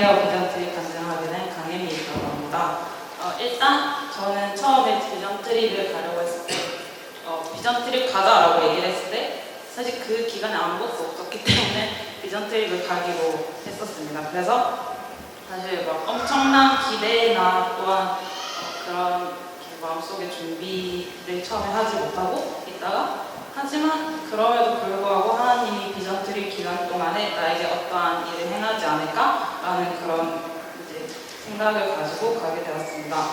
안녕하세요. 비전트립 간증하게 된 강혜미라고 합니다. 일단 저는 처음에 비전트립을 가려고 했을 때 비전트립 가자라고 얘기를 했을 때 사실 그 기간에 아무것도 없었기 때문에 비전트립을 가기로 했었습니다. 그래서 사실 막 엄청난 기대나 또한 그런 마음속에 준비를 처음에 하지 못하고 있다가 하지만 그럼에도 불구하고 하나님이 비전트립 기간 동안에 나에게 어떠한 일을 행하지 않을까라는 그런 이제 생각을 가지고 가게 되었습니다.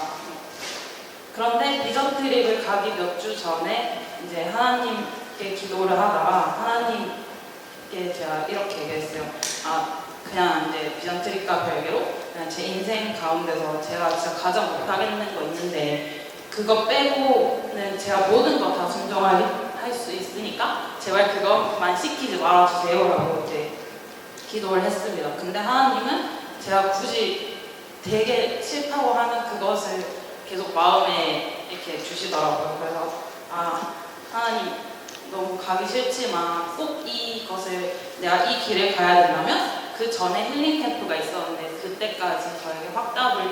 그런데 비전트립을 가기 몇 주 전에 이제 하나님께 기도를 하다가 하나님께 제가 이렇게 얘기했어요. 그냥 이제 비전트립과 별개로 그냥 제 인생 가운데서 제가 진짜 가장 못하겠는 거 있는데 그거 빼고는 제가 모든 거 다 순종할 수 있으니까 제발 그것만 시키지 말아주세요 라고 이제 기도를 했습니다. 근데 하나님은 제가 굳이 되게 싫다고 하는 그것을 계속 마음에 이렇게 주시더라고요. 그래서 하나님 너무 가기 싫지만 꼭 이것을 내가 이 길을 가야 된다면 그 전에 힐링 캠프가 있었는데 그때까지 저에게 확답을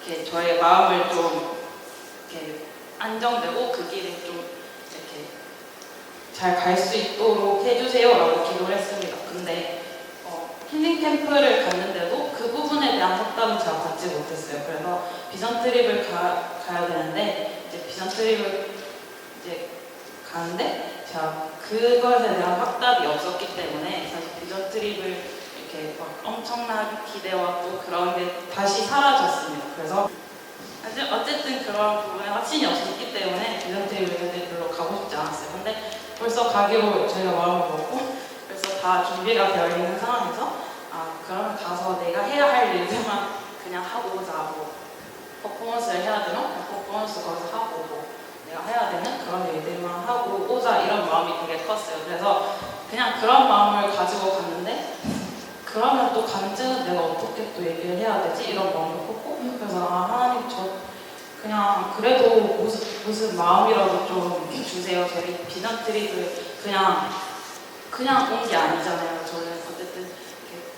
이렇게 저의 마음을 좀 이렇게 안정되고 그 길을 좀 이렇게 잘 갈 수 있도록 해주세요 라고 기도를 했습니다. 근데 힐링 캠프를 갔는데도 그 부분에 대한 확답은 제가 받지 못했어요. 그래서 비전트립을 가야 되는데 이제 비전트립을 이제 가는데 제가 그것에 대한 확답이 없었기 때문에 사실 비전트립을 이렇게 막 엄청난 기대와 또 그런 게 다시 사라졌습니다. 그래서 어쨌든 그런 부분에 확신이 없었기 때문에 비전트립을 별로 가고 싶지 않았어요. 근데 벌써 가기로 저희가 마음을 먹고 벌써 다 준비가 되어 있는 상황에서 그러면 가서 내가 해야 할 일들만 그냥 하고 오자. 뭐 퍼포먼스를 해야 되면 퍼포먼스 거기서 하고 뭐 내가 해야 되는 그런 일들만 하고 오자 이런 마음이 되게 컸어요. 그래서 그냥 그런 마음을 가지고 갔는데 그러면 또 간증은 내가 어떻게 또 얘기를 해야 되지? 이런 마음도 컸고 그래서 하나님 저 그냥 그래도 무슨 마음이라도 좀 주세요. 저희 비전트립을 그냥 온 게 아니잖아요. 저는 어쨌든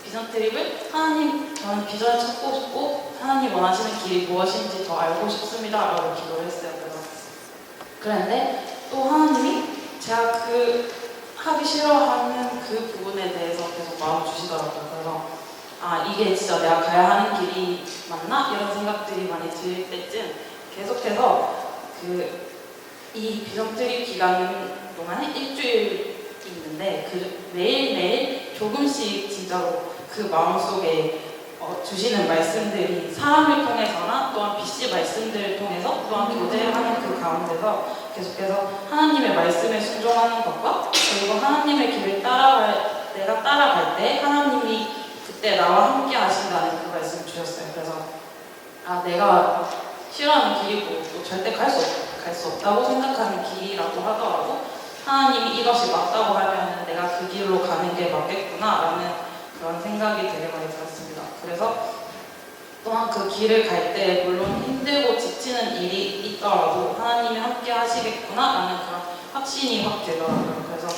비전트립을 하나님 저는 비전을 찾고 싶고 하나님 원하시는 길이 무엇인지 더 알고 싶습니다 라고 기도를 했어요. 그런데 또 하나님이 제가 그 하기 싫어하는 그 부분에 대해서 계속 마음을 주시더라고요. 그래서 이게 진짜 내가 가야 하는 길이 맞나? 이런 생각들이 많이 들 때쯤 계속해서 이 비전트립 기간 동안에 일주일 있는데 매일매일 조금씩 진짜로 그 마음속에 주시는 말씀들이 사람을 통해서나 또한 BC 말씀들을 통해서 또한 교제를 하는 그 가운데서 계속해서 하나님의 말씀에 순종하는 것과 그리고 하나님의 길을 내가 따라갈 때 하나님이 그때 나와 함께 하신다는 그 말씀을 주셨어요. 그래서 내가 싫어하는 길이고 또 절대 갈 수 없다고 생각하는 길이라고 하더라도 하나님이 이것이 맞다고 하면 내가 그 길로 가는 게 맞겠구나라는 그런 생각이 되게 많이 들었습니다. 그래서 또한 그 길을 갈 때 물론 힘들고 지치는 일이 있더라도 하나님이 함께 하시겠구나라는 그런 확신이 확 들더라고요. 그래서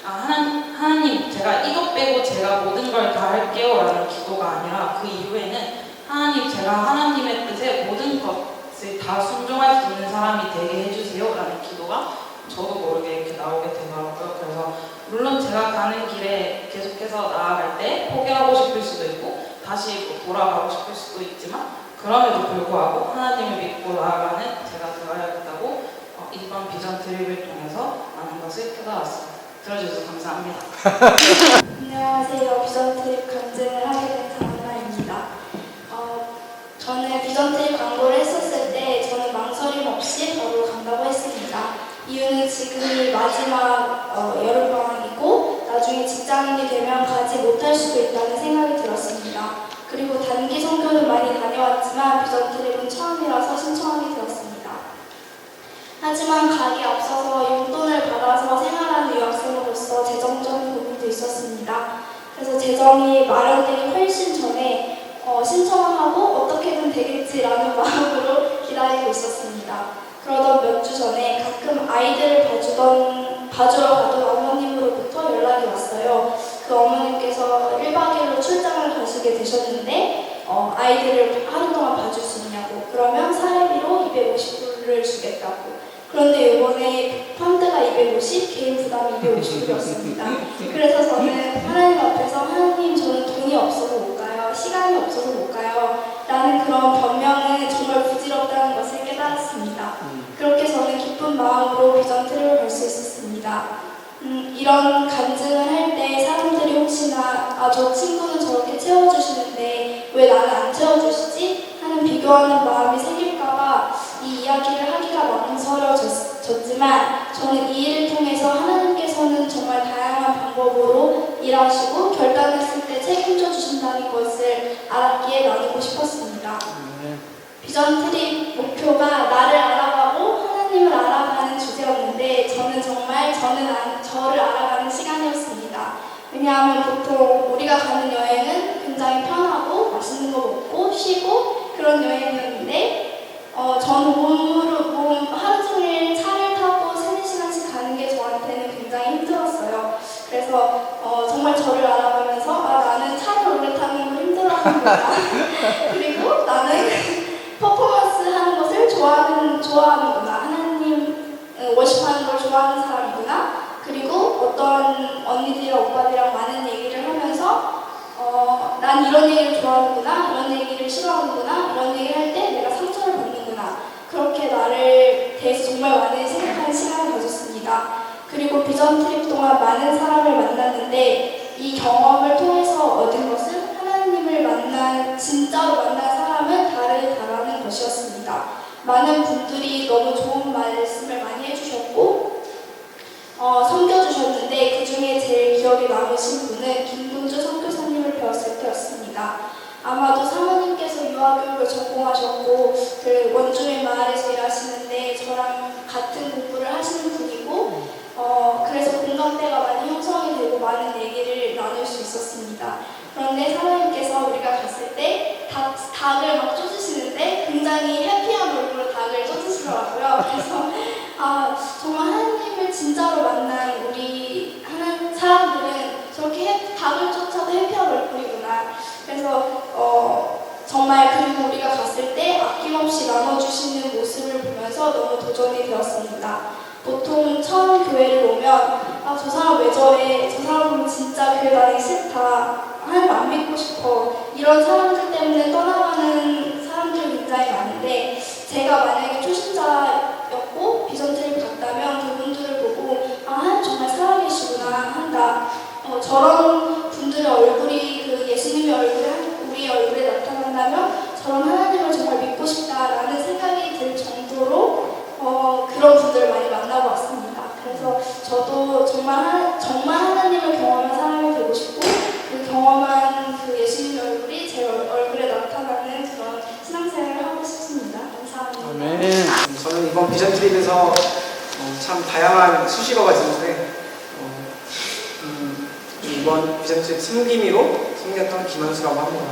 하나님 제가 이것 빼고 제가 모든 걸 다 할게요 라는 기도가 아니라 그 이후에는 하나님 제가 하나님의 뜻에 모든 것을 다 순종할 수 있는 사람이 되게 해주세요 라는 기도가 저도 모르게 이렇게 나오게 되더라고요. 그래서 물론 제가 가는 길에 계속해서 나아갈 때 포기하고 싶을 수도 있고 다시 돌아가고 싶을 수도 있지만 그럼에도 불구하고 하나님을 믿고 나아가는 제가 되어야겠다고 이번 비전트립을 통해서 많은 것을 깨달았습니다. 들어주셔서 감사합니다. 안녕하세요. 비전트립 간증을 하게 된 강하나입니다. 저는 비전트립 광고를 했었을 때 저는 망설임 없이 바로 간다고 했습니다. 이유는 지금이 마지막 여름방학이고 나중에 직장인이 되면 가지 못할 수도 있다는 생각이 들었습니다. 그리고 단기 선교는 많이 다녀왔지만 비전트립은 처음이라서 신청하게 되었습니다. 하지만 가기 앞서서 용돈을 받아서 생활하는 유학생으로서 재정적인 고민도 있었습니다. 그래서 재정이 마련되기 훨씬 전에 신청을 하고 어떻게든 되겠지라는 마음으로 기다리고 있었습니다. 그러던 몇 주 전에 가끔 아이들을 봐주러 가던 어머님으로부터 연락이 왔어요. 그 그 어머님께서 1박 2일로 출장을 가시게 되셨는데 아이들을 하루 동안 봐줄 수 있냐고. 그러면 사례비로 250불을 주겠다고. 그런데 이번에 펀드가 250, 개인 부담이 250불이었습니다. 그래서 저는 하나님 앞에서 하나님 저는 돈이 없어서 못 가요. 시간이 없어서 못 가요. 라는 그런 변명은 정말 부질없다는 것을 깨달았습니다. 그렇게 저는 기쁜 마음으로 비전트립을 갈 수 있었습니다. 이런 간증을 할 때 사람들이 혹시나 저 친구는 저렇게 채워주시는데 왜 나는 안 채워주시지? 하는 비교하는 마음이 생길까봐 이 이야기를 하기가 망설여졌지만 저는 이 일을 통해서 하나님께서는 정말 다양한 방법으로 일하시고 결단했을 때 책임져 주신다는 것을 알았기에 나누고 싶었습니다. 비전트립 목표가 나를 알아가고 하나님을 알아가는 주제였는데 저를 알아가는 시간이었습니다. 왜냐하면 보통 우리가 가는 여행은 굉장히 편하고 맛있는 거 먹고 쉬고 그런 여행이었는데 저는 몸 하루 종일 차를 타고 3-4시간씩 가는 게 저한테는 굉장히 힘들었어요. 그래서 정말 저를 알아가면서 나는 차를 오래 타는 걸 힘들어하는구나. 그리고 나는 퍼포먼스 하는 것을 좋아하는구나. 하나님 워십하는 걸 좋아하는 사람이구나. 그리고 어떤 언니들이랑 오빠들이랑 많은 얘기를 하면서 난 이런 얘기를 좋아하는구나, 이런 얘기를 싫어하는구나, 이런 얘기를 할 때 내가 상처를 받는구나. 그렇게 나를 대해서 정말 많이 생각하는 시간을 가졌습니다. 그리고 비전 트립 동안 많은 사람을 만났는데 이 경험을 통해서 얻은 것은 하나님을 진짜로 만난 사람은 다르다라는 것이었습니다. 많은 분들이 너무 좋은 말씀을 많이 해주셨고 섬겨주셨는데 그 중에 제일 기억에 남으신 분은 김동주 선교사님을 배웠을 때였습니다. 아마도 사모님께서 유아교육을 전공하셨고 그 원주민 마을에서 일하시는데 저랑 같은 공부를 하시는 분이고 그래서 공감대가 많이 형성이 되고 많은 얘기를 나눌 수 있었습니다. 그런데 사모님께서 우리가 갔을 때 닭을 막 쪼주시는데 굉장히 해피한 얼굴로 닭을 쪼주시더라고요. 그래서 정말 하나님을 진짜로 만난 우리 사람들은 저렇게 닭을 쫓아도 해피한 얼굴이구나. 그래서 정말 그리고 우리가 갔을 때 아낌없이 나눠주시는 모습을 보면서 너무 도전이 되었습니다. 보통 처음 교회를 오면 저 사람 왜 저래? 저 사람 보면 진짜 교회 다니기 싫다. 하나님 안 믿고 싶어. 이런 사람들 때문에 떠나가는 사람들이 굉장히 많은데 제가 만약에 초신자였고 비전트립 갔다면 그분들을 보고 하나님 정말 살아계시구나 한다. 저런 분들의 얼굴이 그 예수님의 얼굴이 우리 얼굴에 나타난다면 저런 하나님을 정말 믿고 싶다라는 생각이 들 정도로 그런 분들을 많이 만나고 왔습니다. 그래서 저도 정말 하나님을 경험한 사람이 되고 싶고 그 경험한 그 예수님의 얼굴이 제 얼굴에 나타나는 그런 신앙생활을 하고 싶습니다. 감사합니다. 아멘. 저는 이번 비전 트립에서 참 다양한 수식어가 있는데 이번 비전 트립 숨기미로 숨겼던 김한수라고 합니다.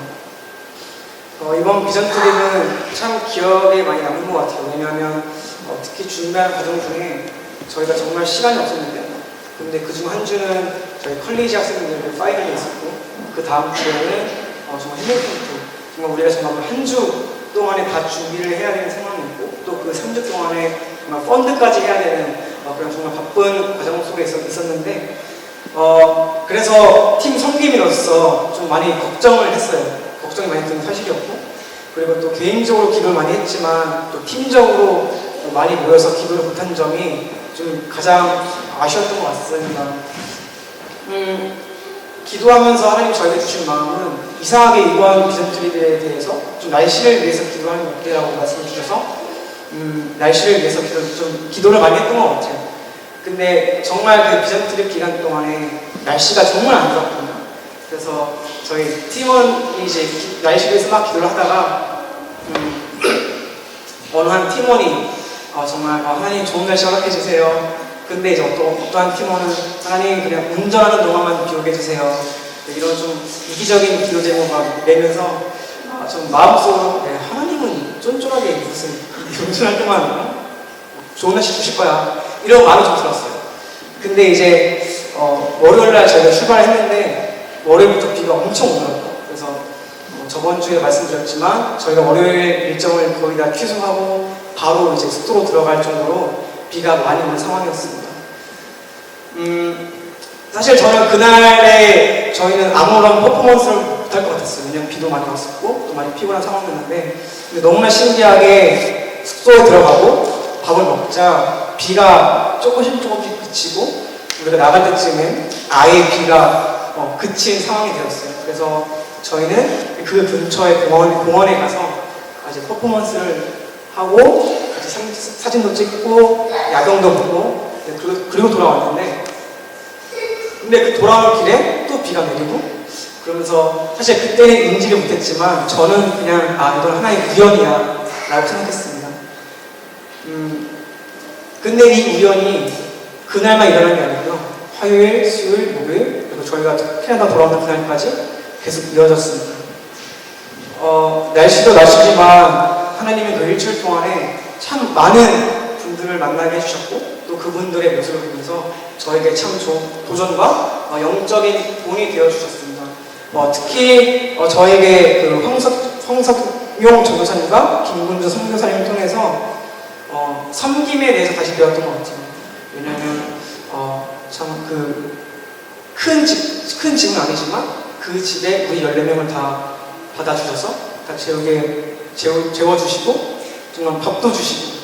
이번 비전 트립은 참 기억에 많이 남는 것 같아요. 왜냐하면 특히 준비하는 과정 중에 저희가 정말 시간이 없었는데 근데 그중 한 주는 저희 컬리지 학생들의 파이널이 있었고 그 다음 주에는 정말 해외캠프 정말 우리가 정말 한 주 동안에 다 준비를 해야 되는 상황이었고 또 그 3주 동안에 정말 펀드까지 해야 되는 그런 정말 바쁜 과정 속에 있었는데 그래서 팀 섬김이로서 좀 많이 걱정을 했어요. 걱정이 많이 드는 사실이었고 그리고 또 개인적으로 기도를 많이 했지만 또 팀적으로 많이 모여서 기도를 못한 점이 좀 가장 아쉬웠던 것 같습니다. 기도하면서 하나님 저에게 주신 마음은 이상하게 이번 비전 트립에 대해서 좀 날씨를 위해서 기도하는 게 어때라고 말씀해 주셔서 날씨를 위해서 기도를 많이 했던 것 같아요. 근데 정말 그 비전 트립 기간 동안에 날씨가 정말 안 좋았거든요. 그래서 저희 팀원이 이제 날씨를 위해서 막 기도를 하다가 어느 한 팀원이 정말 하나님 좋은 날씨 허락해 주세요. 근데 이제 어떠한 팀원은 하나님 그냥 운전하는 동안만 기억해 주세요. 이런 좀 이기적인 기도 제목을 내면서 좀 마음속으로 하나님은 쫀쫀하게 무슨 운전할 때만 좋은 날씨 주실 거야 이런 마음이 좀 들었어요. 근데 이제 월요일날 저희가 출발했는데 월요일부터 비가 엄청 오더라고요. 그래서 저번 주에 말씀드렸지만 저희가 월요일 일정을 거의 다 취소하고 바로 이제 숙소로 들어갈 정도로 비가 많이 오는 상황이었습니다. 사실 저는 그날에 저희는 아무런 퍼포먼스를 못할 것 같았어요. 왜냐면 비도 많이 왔었고 또 많이 피곤한 상황이었는데, 근데 너무나 신기하게 숙소에 들어가고 밥을 먹자 비가 조금씩 그치고 우리가 나갈 때쯤엔 아예 비가 그친 상황이 되었어요. 그래서 저희는 그 근처의 공원에 가서 이제 퍼포먼스를 하고 같이 사진도 찍고 야경도 보고 그리고 돌아왔는데, 근데 그 돌아올 길에 또 비가 내리고 그러면서 사실 그때는 인지를 못했지만 저는 그냥 이건 하나의 우연이야 라고 생각했습니다. 근데 이 우연이 그날만 일어난 게 아니고요. 화요일, 수요일, 목요일 그리고 저희가 캐나다 돌아오는 그날까지 계속 이어졌습니다. 날씨도 날씨지만 하나님은 그 일주일 동안에 참 많은 분들을 만나게 해주셨고 또 그분들의 모습을 보면서 저에게 참 좋은 도전과 영적인 돈이 되어주셨습니다. 특히 저에게 그 황석용 전도사님과 김군주 선교사님을 통해서 섬김에 대해서 다시 배웠던 것 같아요. 왜냐하면 참 그 큰 집은 아니지만 그 집에 우리 14명을 다 받아주셔서 다 재워주시고 정말 밥도 주시고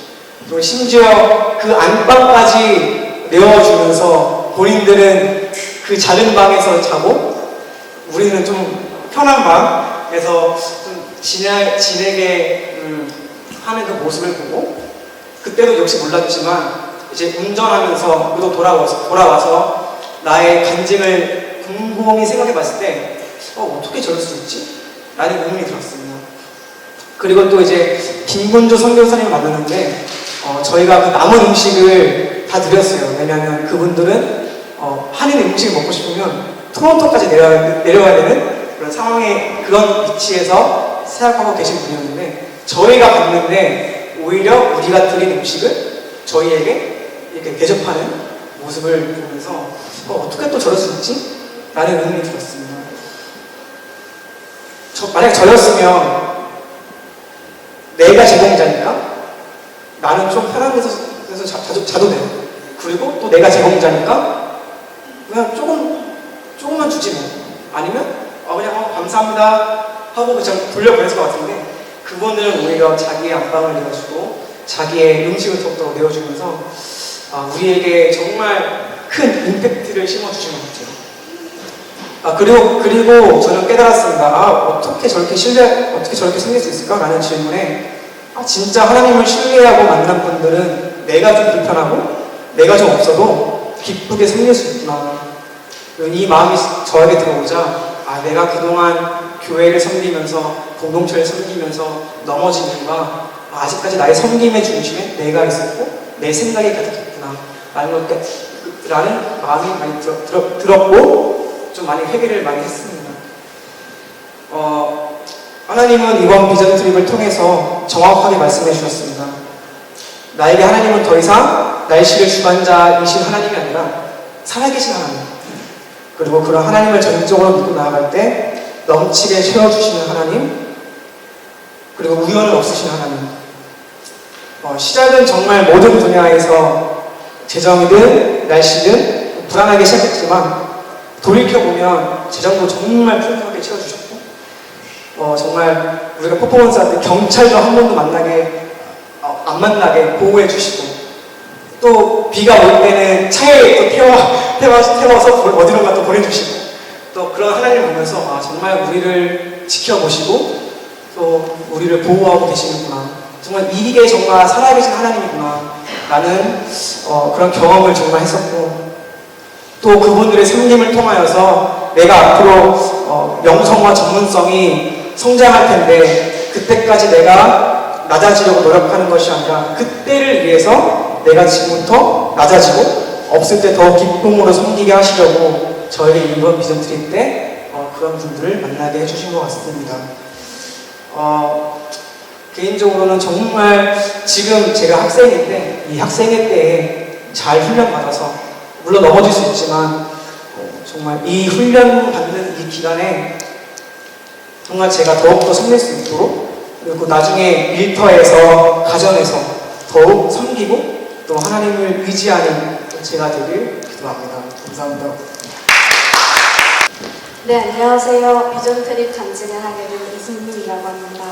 또 심지어 그 안방까지 내어주면서 본인들은 그 작은 방에서 자고 우리는 좀 편한 방에서 좀 지내게 하는 그 모습을 보고, 그때도 역시 몰랐지만 이제 운전하면서 또 돌아와서 나의 간증을 곰곰이 생각해 봤을 때 어떻게 저럴 수 있지? 라는 의문이 들었습니다. 그리고 또 이제 김군주 선교사님을 만났는데 저희가 그 남은 음식을 다 드렸어요. 왜냐하면 그분들은 한인 음식을 먹고 싶으면 토론토까지 내려가야 되는 그런 상황에 그런 위치에서 생각하고 계신 분이었는데, 저희가 갔는데 오히려 우리가 드린 음식을 저희에게 이렇게 대접하는 모습을 보면서 어떻게 또 저럴 수 있지? 라는 의문이 들었습니다. 만약 저였으면 내가 제공자니까 나는 좀 편한 데서 자도 돼. 그리고 또 내가 제공자니까 그냥 조금만 주지 뭐. 아니면 그냥 감사합니다 하고 그냥 돌려보냈을 것 같은데, 그분들은 오히려 자기의 안방을 내어주고 자기의 음식을 더욱더 내어주면서 우리에게 정말 큰 임팩트를 심어주신 것 같아요. 그리고 저는 깨달았습니다. 어떻게 저렇게 생길 수 있을까? 라는 질문에 진짜 하나님을 신뢰하고 만난 분들은 내가 좀 불편하고 내가 좀 없어도 기쁘게 섬길 수 있구나. 이 마음이 저에게 들어오자 내가 그동안 교회를 섬기면서 공동체를 섬기면서 넘어진 이유가 아직까지 나의 섬김의 중심에 내가 있었고 내 생각이 가득했구나 라는 마음이 많이 들었고 좀 많이 회개를 많이 했습니다. 하나님은 이번 비전 트립을 통해서 정확하게 말씀해 주셨습니다. 나에게 하나님은 더 이상 날씨의 주관자이신 하나님이 아니라 살아계신 하나님, 그리고 그런 하나님을 전적으로 믿고 나아갈 때 넘치게 채워주시는 하나님, 그리고 우연은 없으신 하나님. 시작은 정말 모든 분야에서 재정이든 날씨든 불안하게 시작했지만 돌이켜보면 재정도 정말 풍부하게 채워주셨고, 정말 우리가 퍼포먼스 할 때 경찰도 한 번도 안 만나게 보호해주시고, 또 비가 올 때는 차에 또 태워서 어디론가 또 보내주시고, 또 그런 하나님을 보면서 정말 우리를 지켜보시고 또 우리를 보호하고 계시는구나, 정말 이게 정말 살아계신 하나님이구나 라는 그런 경험을 정말 했었고, 또 그분들의 섬김을 통하여서 내가 앞으로 영성과 전문성이 성장할 텐데 그때까지 내가 낮아지려고 노력하는 것이 아니라 그때를 위해서 내가 지금부터 낮아지고 없을 때 더 기쁨으로 섬기게 하시려고 저에게 이번 비전 트립 때 그런 분들을 만나게 해주신 것 같습니다. 개인적으로는 정말 지금 제가 학생인데 이 학생회 때에 잘 훈련받아서 물론 넘어질 수 있지만 정말 이 훈련 받는 이 기간에 정말 제가 더욱더 섬길 수 있도록, 그리고 나중에 일터에서 가정에서 더욱 섬기고 또 하나님을 의지하는 제가 되길 기도합니다. 감사합니다. 네, 안녕하세요. 비전 트립 간증을 하게 된 이승민이라고 합니다.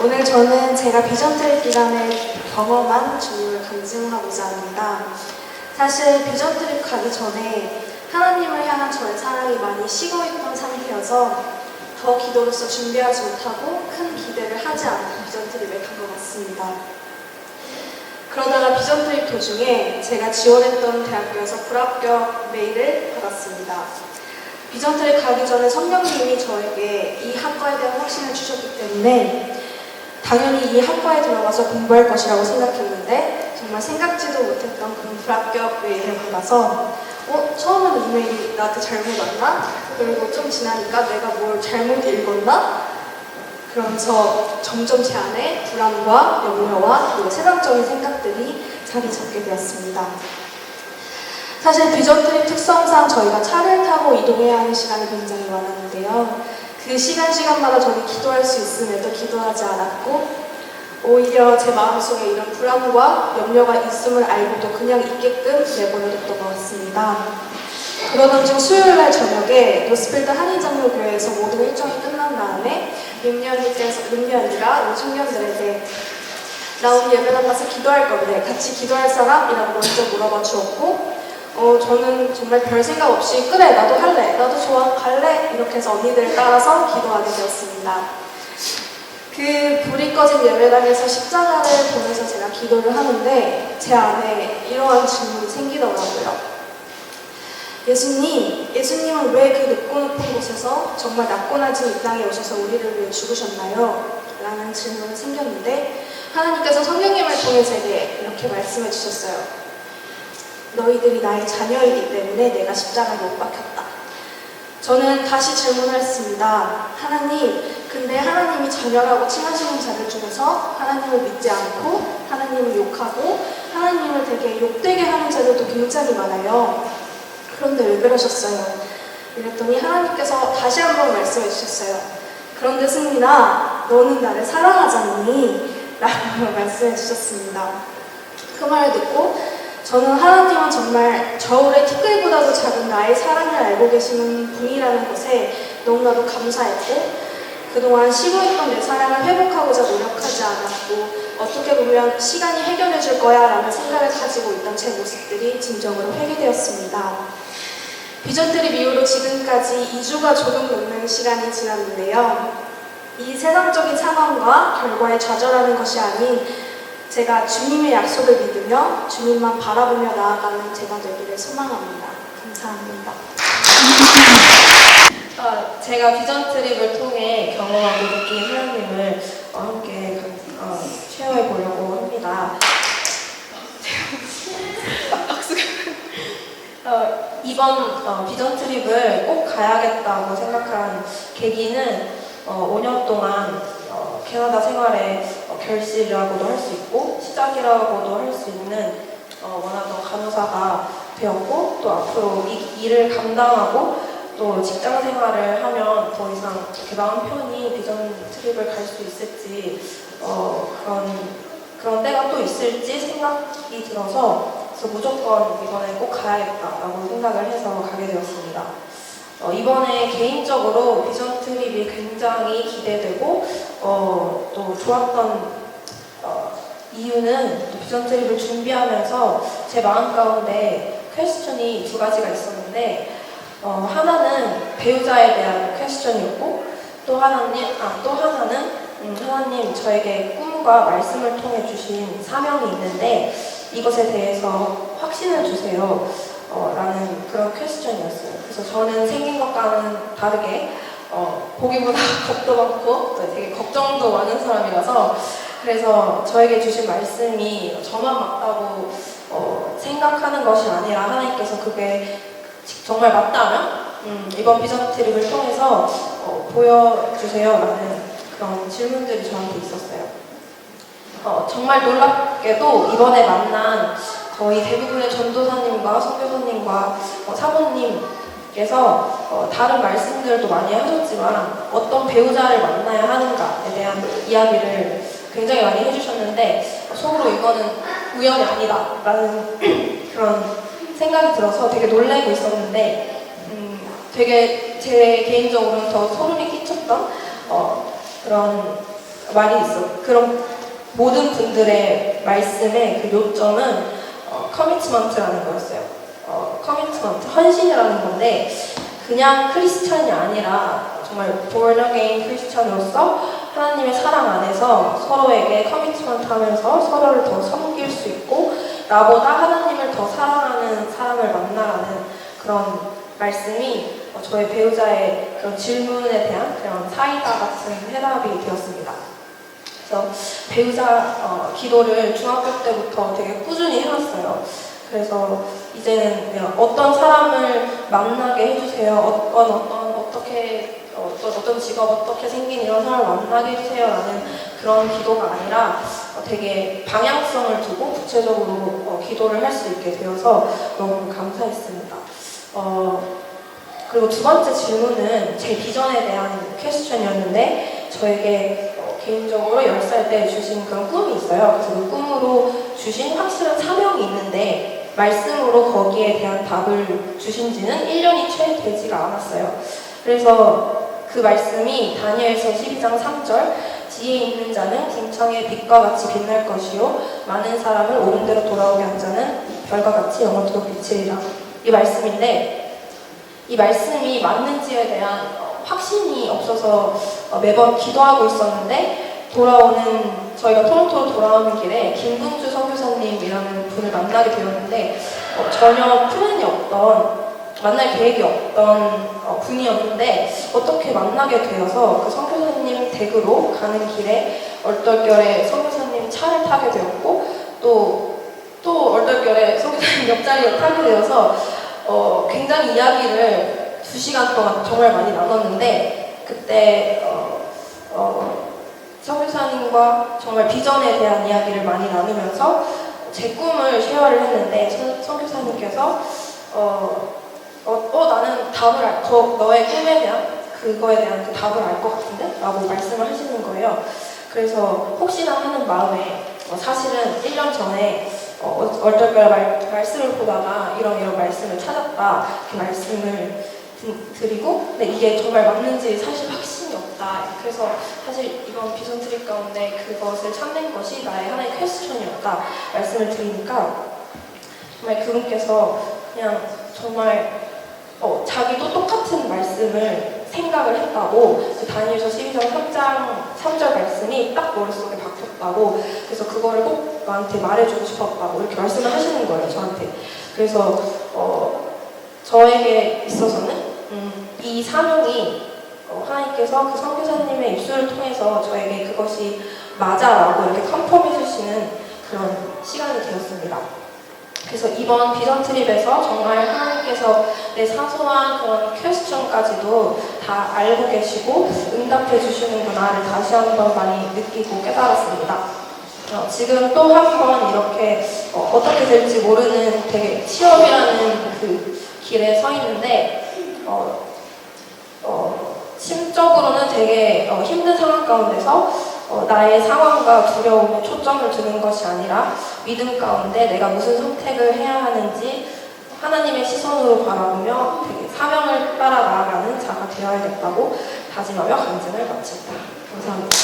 오늘 저는 제가 비전 트립 기간에 경험한 주님을 간증하고자 합니다. 사실 비전 트립 가기 전에 하나님을 향한 저의 사랑이 많이 식어 있던 상태여서 더 기도로서 준비하지 못하고 큰 기대를 하지 않고 비전 트립에 간 것 같습니다. 그러다가 비전 트립 도중에 제가 지원했던 대학교에서 불합격 메일을 받았습니다. 비전 트립 가기 전에 성령님이 저에게 이 학과에 대한 확신을 주셨기 때문에 당연히 이 학과에 들어가서 공부할 것이라고 생각했는데 정말 생각지도 못했던 그런 불합격 메일을 받아서 처음에는 이 메일이 나한테 잘못 왔나? 그리고 좀 지나니까 내가 뭘 잘못 읽었나? 그러면서 점점 제 안에 불안과 염려와 그리고 세상적인 생각들이 자리 잡게 되었습니다. 사실 비전 트립 특성상 저희가 차를 타고 이동해야 하는 시간이 굉장히 많았는데요. 그 시간마다 저는 기도할 수 있음에도 기도하지 않았고 오히려 제 마음속에 이런 불안과 염려가 있음을 알고도 그냥 있게끔 내버려뒀던 것 같습니다. 그러던 중 수요일날 저녁에 노스필드 한인장로교회에서 모든 일정이 끝난 다음에 림녀언니가 우리 청년들에게 나 오늘 예배 나가서 기도할 건데 같이 기도할 사람이라고 먼저 물어봐 주었고 저는 정말 별 생각 없이 그래 나도 할래 나도 좋아 갈래 이렇게 해서 언니들을 따라서 기도하게 되었습니다. 그 불이 꺼진 예배당에서 십자가를 보면서 제가 기도를 하는데 제 안에 이러한 질문이 생기더라고요. 예수님은 왜 그 높은 곳에서 정말 낙고나진 이 땅에 오셔서 우리를 위해 죽으셨나요? 라는 질문이 생겼는데 하나님께서 성령님을 통해 제게 이렇게 말씀해 주셨어요. 너희들이 나의 자녀이기 때문에 내가 십자가에 못 박혔다. 저는 다시 질문을 했습니다. 하나님, 근데 하나님이 자녀라고 칭하시는 자들 중에서 하나님을 믿지 않고 하나님을 욕하고 하나님을 되게 욕되게 하는 자들도 굉장히 많아요. 그런데 왜 그러셨어요? 이랬더니 하나님께서 다시 한번 말씀해 주셨어요. 그런데 승민아, 너는 나를 사랑하지 않니? 라고 말씀해 주셨습니다. 그 말을 듣고 저는 하나님은 정말 저울의 티끌보다도 작은 나의 사랑을 알고 계시는 분이라는 것에 너무나도 감사했고 그동안 쉬고있던 내 사랑을 회복하고자 노력하지 않았고 어떻게 보면 시간이 해결해 줄 거야 라는 생각을 가지고 있던 제 모습들이 진정으로 회개되었습니다. 비전 트립 이후로 지금까지 2주가 조금 넘는 시간이 지났는데요. 이 세상적인 상황과 결과에 좌절하는 것이 아닌 제가 주님의 약속을 믿으며 주님만 바라보며 나아가는 제가 되기를 소망합니다. 감사합니다. 제가 비전 트립을 통해 경험하고 느낀 하나님을 함께 쉐어해 보려고 합니다. 이번 비전 트립을 꼭 가야겠다고 생각한 계기는 5년 동안 캐나다 생활의 결실이라고도 할 수 있고 시작이라고도 할 수 있는 원하던 간호사가 되었고 또 앞으로 이 일을 감당하고 또 직장 생활을 하면 더 이상 이렇게 마음 편히 비전 트립을 갈 수 있을지 그런 때가 또 있을지 생각이 들어서 그래서 무조건 이번에 꼭 가야겠다라고 생각을 해서 가게 되었습니다. 이번에 개인적으로 비전 트립이 굉장히 기대되고 또 좋았던 이유는 비전 트립을 준비하면서 제 마음 가운데 퀘스천이 두 가지가 있었는데 하나는 배우자에 대한 퀘스천이었고 또 하나는 하나님 저에게 꿈과 말씀을 통해 주신 사명이 있는데 이것에 대해서 확신을 주세요 라는 그런 퀘스천이었어요. 그래서 저는 생긴 것과는 다르게 보기보다 겁도 많고 또 되게 걱정도 많은 사람이라서 그래서 저에게 주신 말씀이 저만 맞다고 생각하는 것이 아니라 하나님께서 그게 정말 맞다면 이번 비전 트립을 통해서 보여주세요 라는 그런 질문들이 저한테 있었어요. 정말 놀랍게도 이번에 만난 거의 대부분의 전도사님과 선교사님과 사모님 하나님께서 다른 말씀들도 많이 하셨지만 어떤 배우자를 만나야 하는가에 대한 이야기를 굉장히 많이 해주셨는데 속으로 이거는 우연이 아니다라는 그런 생각이 들어서 되게 놀라고 있었는데 되게 제 개인적으로는 더 소름이 끼쳤던 그런 말이 있어. 그런 모든 분들의 말씀의 그 요점은 커미트먼트라는 거였어요. 커미트먼트, 헌신이라는 건데 그냥 크리스천이 아니라 정말 born again 크리스천으로서 하나님의 사랑 안에서 서로에게 커미트먼트 하면서 서로를 더 섬길 수 있고 나보다 하나님을 더 사랑하는 사람을 만나라는 그런 말씀이 저의 배우자의 그런 질문에 대한 그런 사이다 같은 해답이 되었습니다. 그래서 배우자 기도를 중학교 때부터 되게 꾸준히 해왔어요. 그래서 이제는 그냥 어떤 사람을 만나게 해주세요. 어떤 직업 어떻게 생긴 이런 사람을 만나게 해주세요라는 그런 기도가 아니라 되게 방향성을 두고 구체적으로 기도를 할 수 있게 되어서 너무 감사했습니다. 그리고 두 번째 질문은 제 비전에 대한 퀘스천이었는데 저에게 개인적으로 10살 때 주신 그런 꿈이 있어요. 그래서 그 꿈으로 주신 확실한 사명이 있는데 말씀으로 거기에 대한 답을 주신 지는 1년이 채 되지가 않았어요. 그래서 그 말씀이 다니엘서 12장 3절 지혜 있는 자는 궁창의 빛과 같이 빛날 것이요 많은 사람을 옳은 대로 돌아오게 한 자는 별과 같이 영원토록 비치리라. 이 말씀인데 이 말씀이 맞는지에 대한 확신이 없어서 매번 기도하고 있었는데 저희가 토론토로 돌아오는 길에 김근주 선교사님이라는 분을 만나게 되었는데 전혀 플랜이 없던 만날 계획이 없던 분이었는데 어떻게 만나게 되어서 그 선교사님 댁으로 가는 길에 얼떨결에 선교사님 차를 타게 되었고 또 얼떨결에 선교사님 옆자리에 타게 되어서 굉장히 이야기를 2시간 동안 정말 많이 나눴는데 그때 선교사님과 정말 비전에 대한 이야기를 많이 나누면서 제 꿈을 쉐어를 했는데 선교사님께서 나는 너의 꿈에 대한 그거에 대한 그 답을 알 것 같은데? 라고 말씀을 하시는 거예요. 그래서 혹시나 하는 마음에 사실은 1년 전에 얼떨결에 말씀을 보다가 이런 말씀을 찾았다 이렇게 말씀을 드리고 근데 이게 정말 맞는지 사실 확신이 없다. 그래서 사실 이번 비전 트립 가운데 그것을 찾는 것이 나의 하나의 퀘스천이었다 말씀을 드리니까 정말 그분께서 그냥 정말 자기도 똑같은 말씀을 생각을 했다고 그 다니엘서 12장 3절 말씀이 딱 머릿속에 박혔다고 그래서 그거를 꼭 나한테 말해주고 싶었다고 이렇게 말씀을 하시는 거예요 저한테. 그래서 저에게 있어서는 이 사명이 하나님께서 그 선교사님의 입술을 통해서 저에게 그것이 맞아라고 이렇게 컨펌해 주시는 그런 시간이 되었습니다. 그래서 이번 비전 트립에서 정말 하나님께서 내 사소한 그런 퀘스천까지도 다 알고 계시고 응답해 주시는구나를 다시 한번 많이 느끼고 깨달았습니다. 지금 또 한 번 이렇게 어떻게 될지 모르는 되게 취업이라는 그 길에 서 있는데 심적으로는 되게 힘든 상황 가운데서 나의 상황과 두려움에 초점을 두는 것이 아니라 믿음 가운데 내가 무슨 선택을 해야 하는지 하나님의 시선으로 바라보며 되게 사명을 따라 나아가는 자가 되어야겠다고 다짐하며 간증을 마칩니다. 감사합니다.